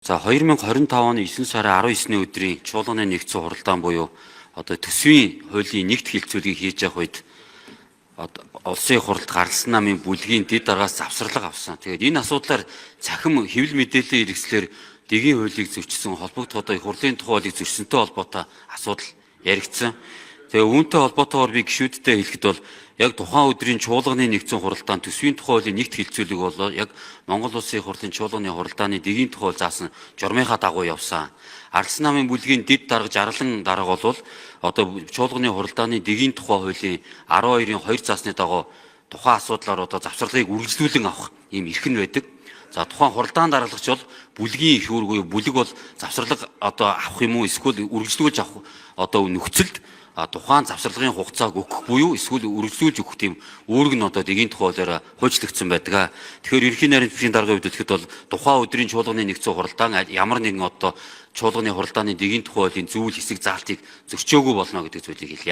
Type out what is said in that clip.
За 2025 оны 9 сарын 19-ний өдрийн чуулганы нэгдсэн хуралдаан буюу одоо төсвийн хуулийн нэгт хилцүүлгийг хийж явах үед улсын хуралд гаргалсан намын бүлгийн дэд дараагаас завсарлага авсан. Тэгээд энэ асуудлаар цахим хэвлэл мэдээллийн хэрэгслэр дэгийн хуулийг зөрчсөн холбогдох одоо хурлын тухай хуулийг зөрчсөнтэй холбоотой асуудал яригдсан. Тэгээ үүнтэй холбоотойгоор би гишүүддээ хэлэхэд бол яг тухайн өдрийн чуулганы нэгдсэн хуралдаан төсвийн тухай хуулийн нэгт хилцүүлэг бол яг Монгол Улсын хурлын чуулганы хуралдааны дэгийн тухай заасан журмынхаа дагуу явсан. Ардсан намын бүлгийн дэд дарга жарлан дарга бол одоо чуулганы хуралдааны дэгийн тухай хуулийн 12-ын 2 заасны дагуу тухайн асуудлаар одоо завсарлагыг үргэлжлүүлэн авах ийм эрх нь байдаг. За тухайн хуралдаан даргалагч бол бүлгийн их үүрэг бүлэг бол завсарлага одоо авах юм уу эсвэл үргэлжлүүлж авах одоо нөхцөлд тухайн завсарлагын хугацааг өгөх буюу эсвэл үргэлжлүүлж өгөх тийм үүрэг нь одоо дэгийн тухай хуулиараа хуульчлагдсан байдаг. Тэгэхээр ерөнхий найрамд бичгийн даргын хувьд хэлэхэд бол тухайн өдрийн чуулганы нэгдсэн хуралдаан ямар нэгэн одоо чуулганы хуралдааны дэгийн тухай хуулийн зөвлөл хэсэг заалтыг зөрчөөгүй болно гэдэг зүйлийг хэлье.